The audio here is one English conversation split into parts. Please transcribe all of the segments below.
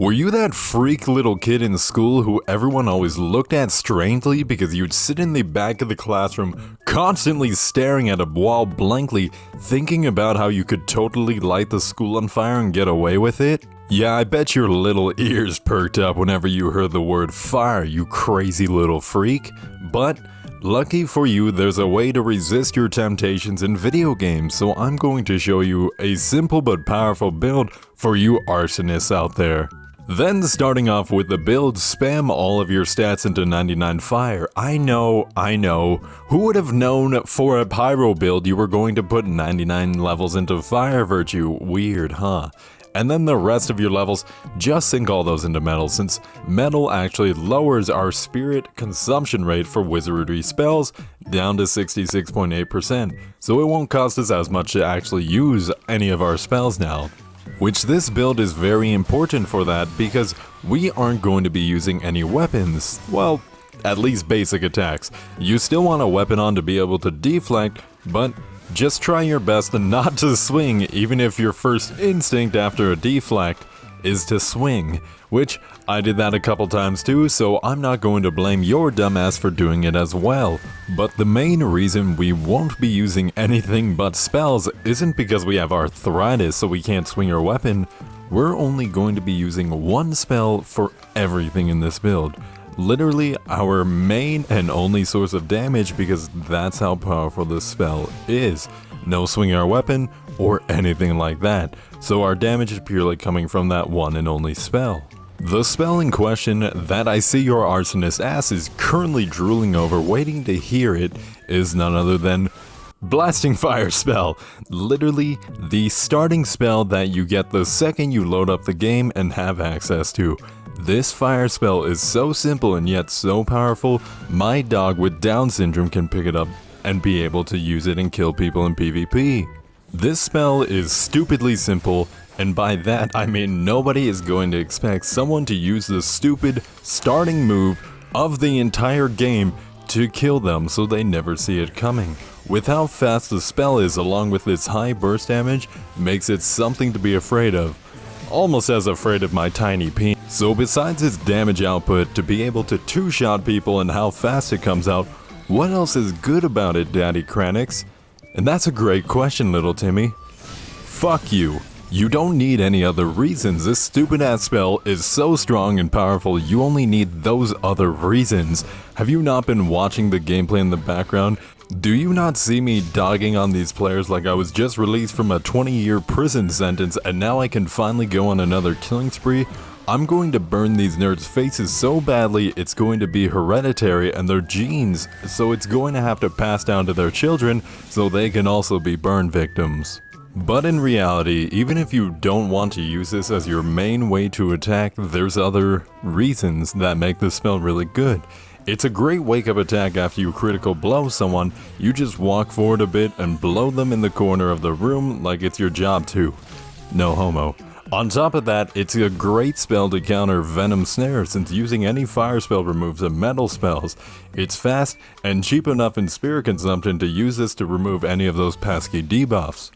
Were you that freak little kid in school who everyone always looked at strangely because you'd sit in the back of the classroom constantly staring at a wall blankly, thinking about how you could totally light the school on fire and get away with it? Yeah, I bet your little ears perked up whenever you heard the word fire, you crazy little freak. But lucky for you, there's a way to resist your temptations in video games, so I'm going to show you a simple but powerful build for you arsonists out there. Then starting off with the build, spam all of your stats into 99 fire. I know. Who would have known for a pyro build you were going to put 99 levels into fire virtue? Weird, huh? And then the rest of your levels, just sink all those into metal, since metal actually lowers our spirit consumption rate for wizardry spells down to 66.8%, so it won't cost us as much to actually use any of our spells now. Which this build is very important for that because we aren't going to be using any weapons, well, at least basic attacks. You still want a weapon on to be able to deflect, but just try your best not to swing even if your first instinct after a deflect is to swing, which I did that a couple times too, so I'm not going to blame your dumbass for doing it as well. But the main reason we won't be using anything but spells isn't because we have arthritis so we can't swing our weapon. We're only going to be using one spell for everything in this build. Literally our main and only source of damage because that's how powerful this spell is. No swinging our weapon or anything like that, so our damage is purely coming from that one and only spell. The spell in question that I see your arsonist ass is currently drooling over waiting to hear it is none other than Blasting Fire spell. Literally the starting spell that you get the second you load up the game and have access to. This fire spell is so simple and yet so powerful, my dog with Down syndrome can pick it up and be able to use it and kill people in PvP. This spell is stupidly simple, and by that I mean nobody is going to expect someone to use the stupid starting move of the entire game to kill them so they never see it coming. With how fast the spell is along with its high burst damage makes it something to be afraid of. Almost as afraid of my tiny penis. So besides its damage output to be able to two-shot people and how fast it comes out, what else is good about it, Daddy Kranix? And that's a great question, little Timmy. Fuck you. You don't need any other reasons. This stupid ass spell is so strong and powerful you only need those other reasons. Have you not been watching the gameplay in the background? Do you not see me dogging on these players like I was just released from a 20-year prison sentence and now I can finally go on another killing spree? I'm going to burn these nerds' faces so badly it's going to be hereditary and their genes, so it's going to have to pass down to their children so they can also be burn victims. But in reality, even if you don't want to use this as your main way to attack, there's other reasons that make this spell really good. It's a great wake-up attack after you critical blow someone. You just walk forward a bit and blow them in the corner of the room like it's your job to. No homo. On top of that, it's a great spell to counter Venom Snare since using any fire spell removes the metal spells. It's fast and cheap enough in spirit consumption to use this to remove any of those pesky debuffs.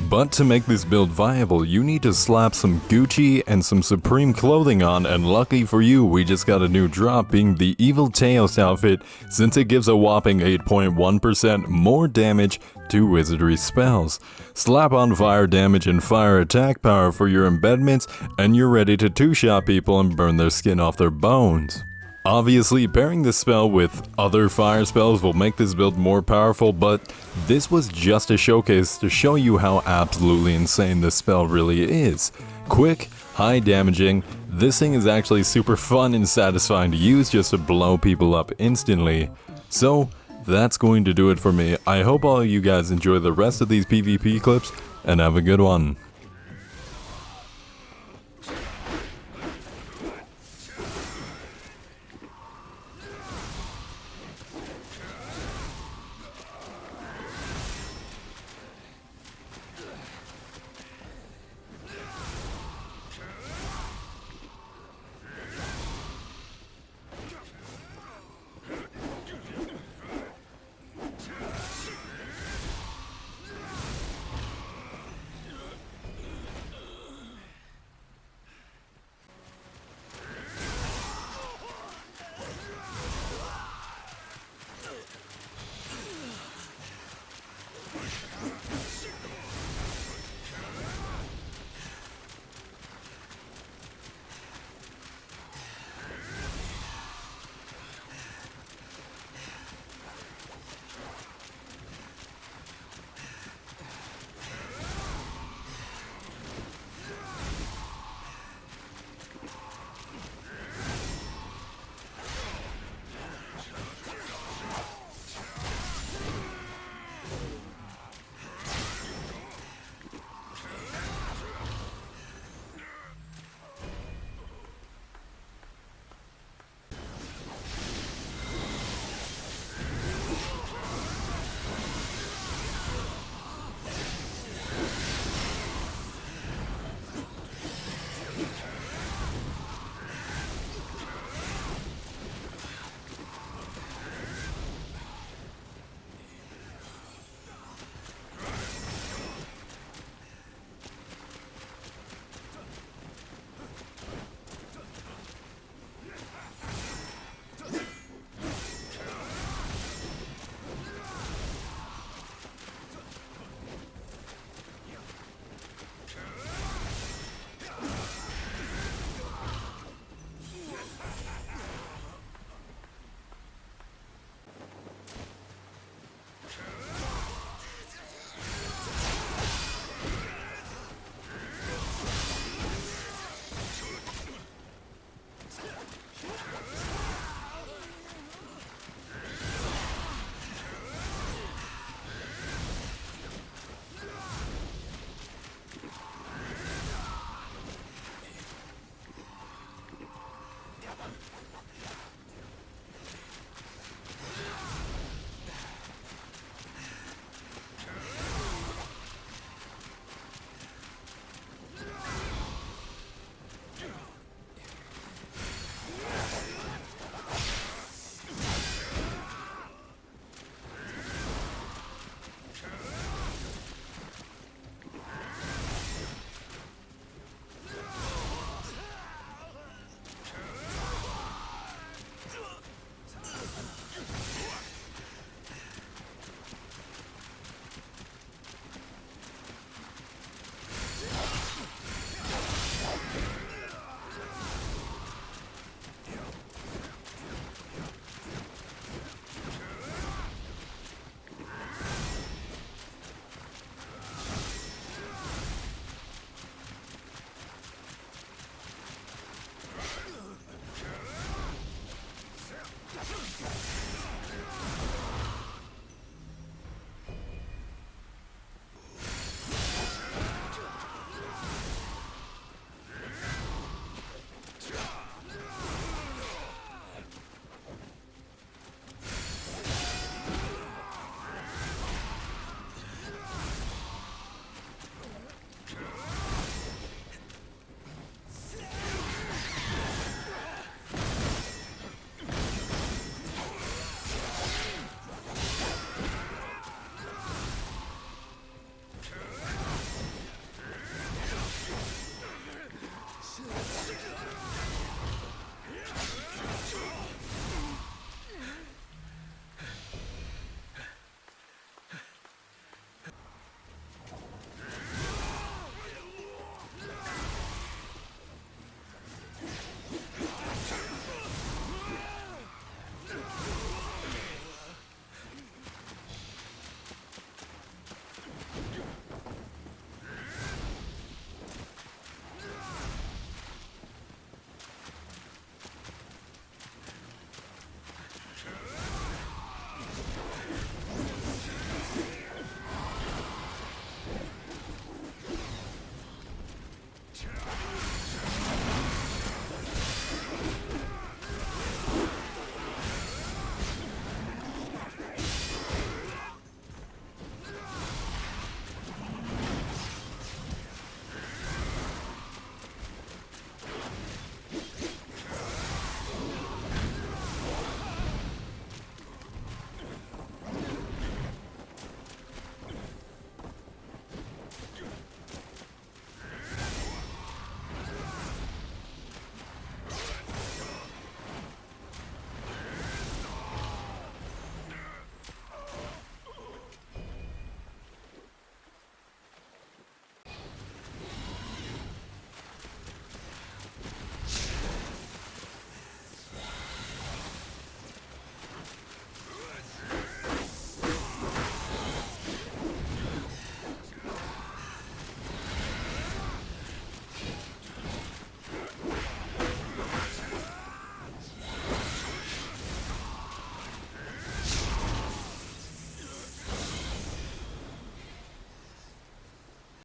But to make this build viable, you need to slap some Gucci and some Supreme clothing on, and lucky for you, we just got a new drop being the Evil Teos outfit since it gives a whopping 8.1% more damage to wizardry spells. Slap on fire damage and fire attack power for your embedments, and you're ready to two-shot people and burn their skin off their bones. Obviously, pairing this spell with other fire spells will make this build more powerful, but this was just a showcase to show you how absolutely insane this spell really is. Quick, high damaging, this thing is actually super fun and satisfying to use just to blow people up instantly. So, that's going to do it for me. I hope all of you guys enjoy the rest of these PvP clips, and have a good one.